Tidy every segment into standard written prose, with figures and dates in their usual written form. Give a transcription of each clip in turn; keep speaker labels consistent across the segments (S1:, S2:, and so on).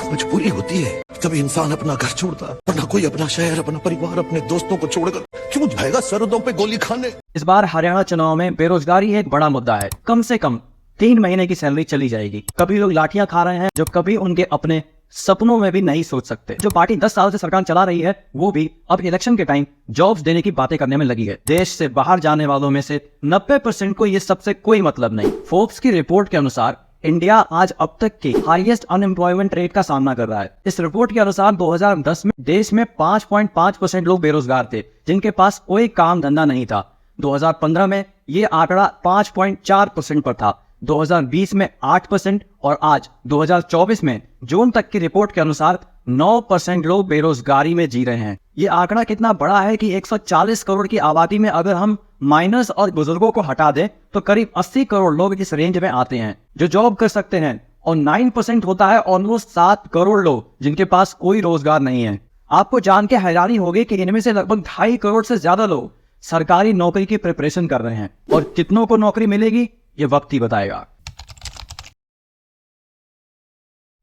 S1: मजबूरी होती है तभी इंसान अपना घर छोड़ता, वरना कोई अपना शहर, अपना परिवार, अपने दोस्तों को छोड़कर क्यों जाएगा सरहदों पे गोली खाने।
S2: इस बार हरियाणा चुनाव में बेरोजगारी एक बड़ा मुद्दा है। कम से कम 3 महीने की सैलरी चली जाएगी। कभी लोग लाठियां खा रहे हैं जो कभी उनके अपने सपनों में भी नहीं सोच सकते। जो पार्टी 10 साल से सरकार चला रही है वो भी अब इलेक्शन के टाइम जॉब्स देने की बातें करने में लगी है। देश से बाहर जाने वालों में से 90% को ये सबसे कोई मतलब नहीं। फोर्ब्स की रिपोर्ट के अनुसार इंडिया आज अब तक की हाईएस्ट अनएम्प्लॉयमेंट रेट का सामना कर रहा है। इस रिपोर्ट के अनुसार 2010 में देश में 5.5% लोग बेरोजगार थे जिनके पास कोई काम धंधा नहीं था। 2015 में ये आंकड़ा 5.4% पर था, 2020 में 8% और आज 2024 में जून तक की रिपोर्ट के अनुसार 9% लोग बेरोजगारी में जी रहे हैं। ये आंकड़ा कितना बड़ा है कि 140 करोड़ की आबादी में अगर हम माइनस और बुजुर्गों को हटा दें तो करीब 80 करोड़ लोग इस रेंज में आते हैं जो जॉब कर सकते हैं, और 9% होता है ऑलमोस्ट 7 करोड़ लोग जिनके पास कोई रोजगार नहीं है। आपको जान के हैरानी होगी कि इनमें से लगभग 2.5 करोड़ से ज्यादा लोग सरकारी नौकरी की प्रिपरेशन कर रहे हैं, और कितनों को नौकरी मिलेगी ये वक्त ही बताएगा।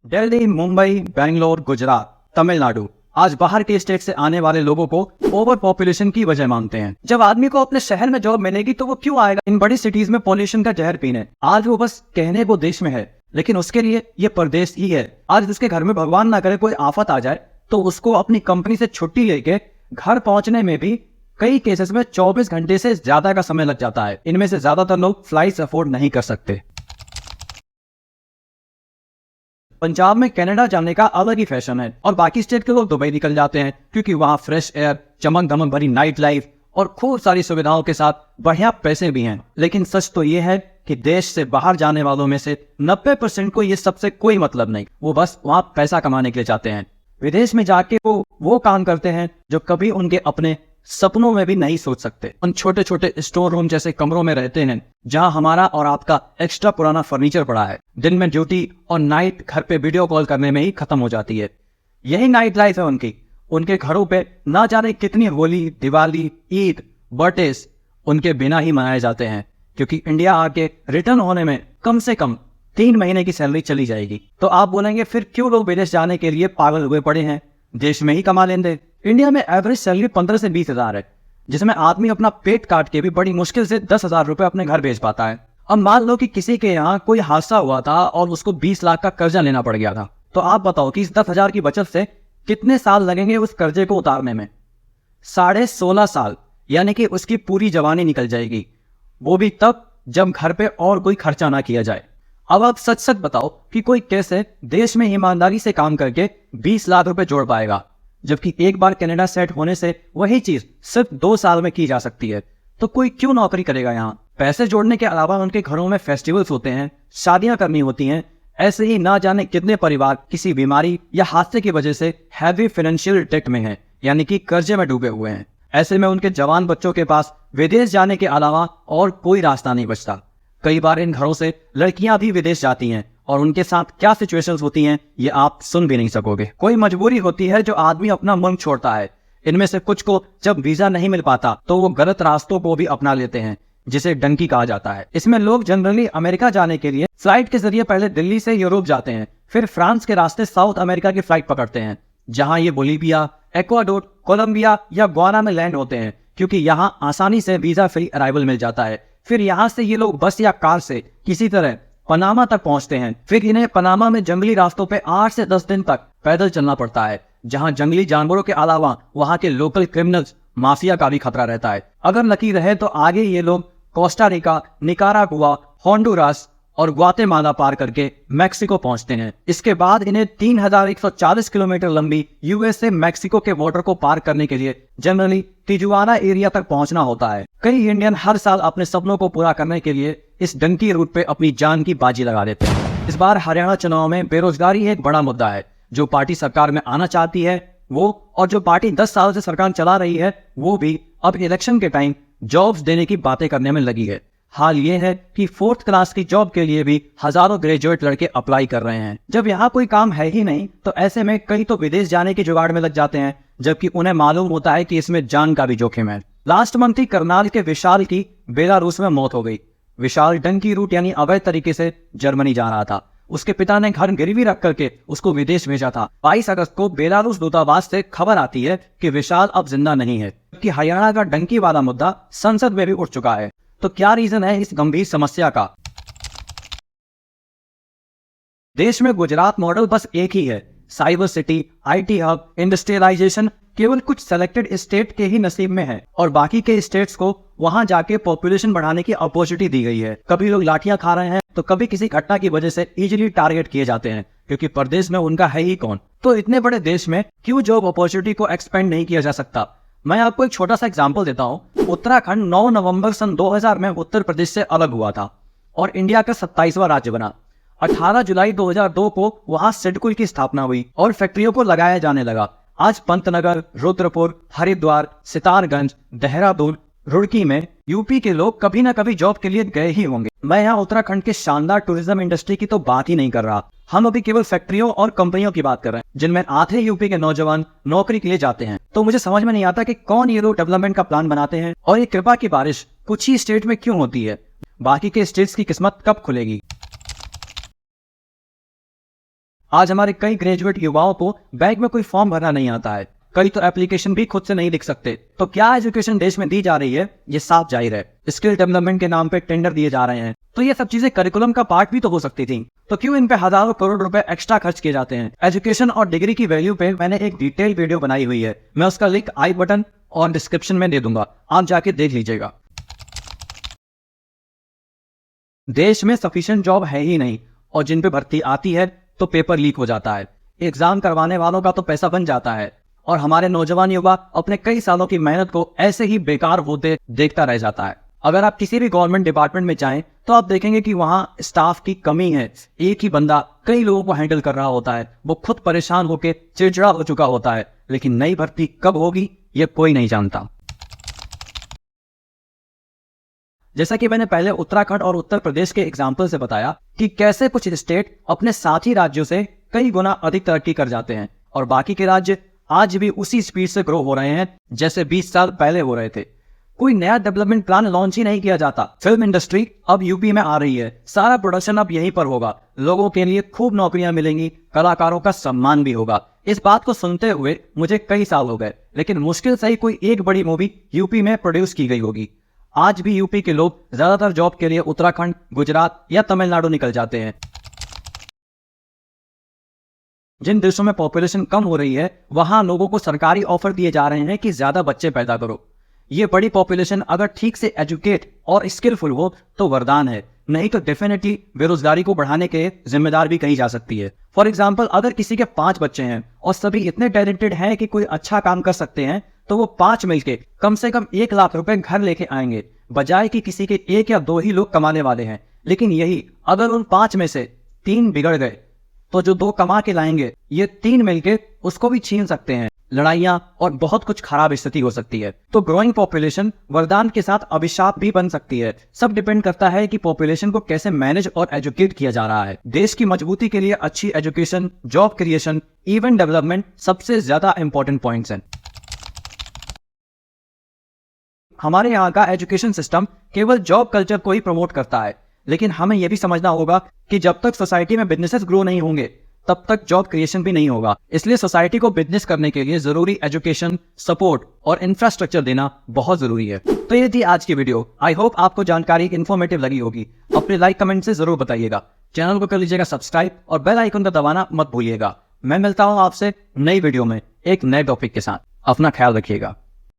S2: दिल्ली, मुंबई, बेंगलोर, गुजरात, तमिलनाडु आज बाहर के स्टेट से आने वाले लोगों को ओवर पॉपुलेशन की वजह मानते हैं। जब आदमी को अपने शहर में जॉब मिलेगी तो वो क्यों आएगा इन बड़ी सिटीज में पॉल्यूशन का जहर पीने। आज वो बस कहने को देश में है लेकिन उसके लिए ये परदेश ही है। आज जिसके घर में भगवान ना करे कोई आफत आ जाए तो उसको अपनी कंपनी से छुट्टी लेके घर पहुंचने में भी कई केसेस में 24 घंटे से ज्यादा का समय लग जाता है। इनमें से ज्यादातर लोग फ्लाइट्स अफोर्ड नहीं कर सकते। पंजाब में कनाडा जाने का अलग ही फैशन है और बाकी स्टेट के लोग दुबई निकल जाते हैं क्योंकि वहां फ्रेश एयर, चमक धमक भरी नाइट लाइफ और खूब सारी सुविधाओं के साथ बढ़िया पैसे भी हैं। लेकिन सच तो ये है कि देश से बाहर जाने वालों में से 90% को ये सबसे कोई मतलब नहीं। वो बस वहां पैसा कमाने के लिए जाते हैं। विदेश में जाके वो काम करते हैं जो कभी उनके अपने सपनों में भी नहीं सोच सकते। उन छोटे छोटे स्टोर रूम जैसे कमरों में रहते हैं जहां हमारा और आपका एक्स्ट्रा पुराना फर्नीचर पड़ा है। दिन में ड्यूटी और नाइट घर पे वीडियो कॉल करने में ही खत्म हो जाती है। यही नाइट लाइफ है उनकी। उनके घरों पे ना जाने कितनी होली, दिवाली, ईद, बर्थडे उनके बिना ही मनाए जाते हैं क्योंकि इंडिया आके रिटर्न होने में कम से कम 3 महीने की सैलरी चली जाएगी। तो आप बोलेंगे फिर क्यों लोग विदेश जाने के लिए पागल हुए पड़े हैं, देश में ही कमा लेंगे। इंडिया में एवरेज सैलरी 15 से 20 हजार है जिसमें आदमी अपना पेट काट के भी बड़ी मुश्किल से 10,000 रुपए अपने घर भेज पाता है। अब मान लो कि किसी के यहाँ कोई हादसा हुआ था और उसको 20 लाख का कर्जा लेना पड़ गया था, तो आप बताओ कि इस 10,000 की बचत से कितने साल लगेंगे उस कर्जे को उतारने में। 16.5 साल, यानी कि उसकी पूरी जवानी निकल जाएगी, वो भी तब जब घर पे और कोई खर्चा ना किया जाए। अब आप सच सच बताओ कि कोई कैसे देश में ईमानदारी से काम करके 20 लाख रुपए जोड़ पाएगा, जबकि एक बार कनाडा सेट होने से वही चीज सिर्फ 2 साल में की जा सकती है। तो कोई क्यों नौकरी करेगा यहाँ। पैसे जोड़ने के अलावा उनके घरों में फेस्टिवल्स होते हैं, शादियां करनी होती हैं। ऐसे ही ना जाने कितने परिवार किसी बीमारी या हादसे की वजह से हैवी फाइनेंशियल डेट में हैं, यानी कि कर्जे में डूबे हुए हैं। ऐसे में उनके जवान बच्चों के पास विदेश जाने के अलावा और कोई रास्ता नहीं बचता। कई बार इन घरों से लड़कियां भी विदेश जाती हैं और उनके साथ क्या सिचुएशंस होती हैं ये आप सुन भी नहीं सकोगे। कोई मजबूरी होती है जो आदमी अपना मुल्क छोड़ता है। इनमें से कुछ को जब वीजा नहीं मिल पाता तो वो गलत रास्तों को भी अपना लेते हैं जिसे डंकी कहा जाता है। इसमें लोग जनरली अमेरिका जाने के लिए फ्लाइट के जरिए पहले दिल्ली से यूरोप जाते हैं, फिर फ्रांस के रास्ते साउथ अमेरिका की फ्लाइट पकड़ते हैं जहां ये बोलीविया, एक्वाडोर, कोलंबिया या गुयाना में लैंड होते हैं क्योंकि यहां आसानी से वीजा फ्री अराइवल मिल जाता है। फिर यहां से ये लोग बस या कार से किसी तरह पनामा तक पहुंचते हैं। फिर इन्हें पनामा में जंगली रास्तों पे 8 से 10 दिन तक पैदल चलना पड़ता है जहां जंगली जानवरों के अलावा वहां के लोकल क्रिमिनल्स, माफिया का भी खतरा रहता है। अगर लकी रहे तो आगे ये लोग कोस्टा रिका, निकारागुआ, होंडुरास और ग्वाटेमाला पार करके मैक्सिको पहुंचते हैं। इसके बाद इन्हें 3140 किलोमीटर लंबी यूएस से मैक्सिको के बॉर्डर को पार करने के लिए जनरली तिजुआना एरिया तक पहुंचना होता है। कई इंडियन हर साल अपने सपनों को पूरा करने के लिए इस डंकी रूट पे अपनी जान की बाजी लगा देते हैं। इस बार हरियाणा चुनाव में बेरोजगारी एक बड़ा मुद्दा है। जो पार्टी सरकार में आना चाहती है वो, और जो पार्टी 10 साल से सरकार चला रही है वो भी अब इलेक्शन के टाइम जॉब्स देने की बातें करने में लगी है। हाल ये है कि 4th क्लास की जॉब के लिए भी हजारों ग्रेजुएट लड़के अप्लाई कर रहे हैं। जब यहाँ कोई काम है ही नहीं तो ऐसे में कई तो विदेश जाने के जुगाड़ में लग जाते हैं, जबकि उन्हें मालूम होता है कि इसमें जान का भी जोखिम है। लास्ट मंथ ही करनाल के विशाल की बेलारूस में मौत हो गई। विशाल डंकी रूट यानी अवैध तरीके से जर्मनी जा रहा था। उसके पिता ने घर गिरवी रख करके उसको विदेश भेजा था। 22 अगस्त को बेलारूस दूतावास से खबर आती है कि विशाल अब जिंदा नहीं है, जबकि हरियाणा का डंकी वाला मुद्दा संसद में भी उठ चुका है। तो क्या रीजन है इस गंभीर समस्या का? देश में गुजरात मॉडल बस एक ही है, cyber city, IT hub, industrialisation केवल कुछ सेलेक्टेड स्टेट के ही नसीब में है और बाकी के स्टेट्स को वहां जाके पॉपुलेशन बढ़ाने की अपॉर्चुनिटी दी गई है। कभी लोग लाठियां खा रहे हैं तो कभी किसी घटना की वजह से इजीली टारगेट किए जाते हैं, क्योंकि प्रदेश में उनका है ही कौन। तो इतने बड़े देश में क्यों जॉब अपॉर्चुनिटी को एक्सपेंड नहीं किया जा सकता? मैं आपको एक छोटा सा एग्जाम्पल देता हूँ। उत्तराखंड 9 नवंबर सन 2000 में उत्तर प्रदेश से अलग हुआ था और इंडिया का 27वां राज्य बना। 18 जुलाई 2002 को वहां सिडकुल की स्थापना हुई और फैक्ट्रियों को लगाया जाने लगा। आज पंतनगर, रुद्रपुर, हरिद्वार, सितारगंज, देहरादून, रुड़की में यूपी के लोग कभी ना कभी जॉब के लिए गए ही होंगे। मैं यहाँ उत्तराखंड के शानदार टूरिज्म इंडस्ट्री की तो बात ही नहीं कर रहा। हम अभी केवल फैक्ट्रियों और कंपनियों की बात कर रहे हैं जिनमें आधे यूपी के नौजवान नौकरी के लिए जाते हैं। तो मुझे समझ में नहीं आता कि कौन ये लोग डेवलपमेंट का प्लान बनाते हैं और ये कृपा की बारिश कुछ ही स्टेट में क्यों होती है? बाकी के स्टेट्स की किस्मत कब खुलेगी? आज हमारे कई ग्रेजुएट युवाओं को बैंक में कोई फॉर्म भरना नहीं आता है, कई तो एप्लीकेशन भी खुद से नहीं लिख सकते। तो क्या एजुकेशन देश में दी जा रही है? ये साफ जाहिर है स्किल डेवलपमेंट के नाम पे टेंडर दिए जा रहे हैं। तो ये सब चीजें करिकुलम का पार्ट भी तो हो सकती थी, तो क्यों इन पे हजारों करोड़ रुपए एक्स्ट्रा खर्च किए जाते हैं? एजुकेशन और डिग्री की वैल्यू पे मैंने एक डिटेल वीडियो बनाई हुई है, मैं उसका लिंक आई बटन और डिस्क्रिप्शन में दे दूंगा, आप जाके देख लीजिएगा। देश में सफिशिएंट जॉब है ही नहीं और जिन पे भर्ती आती है तो पेपर लीक हो जाता है, एग्जाम करवाने वालों का तो पैसा बन जाता है और हमारे नौजवान युवा अपने कई सालों की मेहनत को ऐसे ही बेकार होते देखता रह जाता है। अगर आप किसी भी गवर्नमेंट डिपार्टमेंट में जाएं तो आप देखेंगे कि वहां स्टाफ की कमी है। एक ही बंदा कई लोगों को हैंडल कर रहा होता है, वो खुद परेशान होकर चिड़चिड़ा हो चुका होता है, लेकिन नई भर्ती कब होगी ये कोई नहीं जानता। जैसा कि मैंने पहले उत्तराखंड और उत्तर प्रदेश के एग्जाम्पल से बताया कि कैसे कुछ स्टेट अपने साथी राज्यों से कई गुना अधिक तरक्की कर जाते हैं और बाकी के राज्य आज भी उसी स्पीड से ग्रो हो रहे हैं जैसे 20 साल पहले हो रहे थे। कोई नया डेवलपमेंट प्लान लॉन्च ही नहीं किया जाता। फिल्म इंडस्ट्री अब यूपी में आ रही है, सारा प्रोडक्शन अब यहीं पर होगा, लोगों के लिए खूब नौकरियां मिलेंगी, कलाकारों का सम्मान भी होगा। इस बात को सुनते हुए मुझे कई साल हो गए, लेकिन मुश्किल से ही कोई एक बड़ी मूवी यूपी में प्रोड्यूस की गई होगी। आज भी यूपी के लोग ज्यादातर जॉब के लिए उत्तराखंड, गुजरात या तमिलनाडु निकल जाते हैं। जिन देशों में पॉपुलेशन कम हो रही है वहां लोगों को सरकारी ऑफर दिए जा रहे हैं कि ज्यादा बच्चे पैदा करो। ये बड़ी पॉपुलेशन अगर ठीक से एजुकेट और स्किलफुल हो तो वरदान है, नहीं तो डेफिनेटली बेरोजगारी को बढ़ाने के जिम्मेदार भी कही जा सकती है। फॉर एग्जाम्पल, अगर किसी के 5 बच्चे हैं और सभी इतने टैलेंटेड हैं कि कोई अच्छा काम कर सकते हैं तो वो 5 मिलके कम से कम 1 लाख रुपए घर लेके आएंगे, बजाय कि किसी के 1 या 2 ही लोग कमाने वाले हैं। लेकिन यही अगर उन 5 में से 3 बिगड़ गए तो जो 2 कमा के लाएंगे ये 3 मिलके उसको भी छीन सकते हैं। लड़ाइयां और बहुत कुछ खराब स्थिति हो सकती है। तो ग्रोइंग पॉपुलेशन वरदान के साथ अभिशाप भी बन सकती है। सब डिपेंड करता है कि पॉपुलेशन को कैसे मैनेज और एजुकेट किया जा रहा है। देश की मजबूती के लिए अच्छी education, job creation, even development सबसे ज्यादा इंपॉर्टेंट पॉइंट्स हैं। हमारे यहाँ का एजुकेशन सिस्टम केवल जॉब कल्चर को ही प्रमोट करता है, लेकिन हमें यह भी समझना होगा कि जब तक सोसाइटी में बिजनेसेस ग्रो नहीं होंगे तब तक जॉब क्रिएशन भी नहीं होगा। इसलिए सोसाइटी को बिजनेस करने के लिए जरूरी एजुकेशन, सपोर्ट और इंफ्रास्ट्रक्चर देना बहुत जरूरी है। तो ये थी आज की वीडियो। आई होप आपको जानकारी इन्फॉर्मेटिव लगी होगी। अपने लाइक कमेंट से जरूर बताइएगा, चैनल को कर लीजिएगा सब्सक्राइब और बेल आइकन का दबाना मत भूलिएगा। मैं मिलता हूँ आपसे नई वीडियो में एक नए टॉपिक के साथ। अपना ख्याल रखिएगा।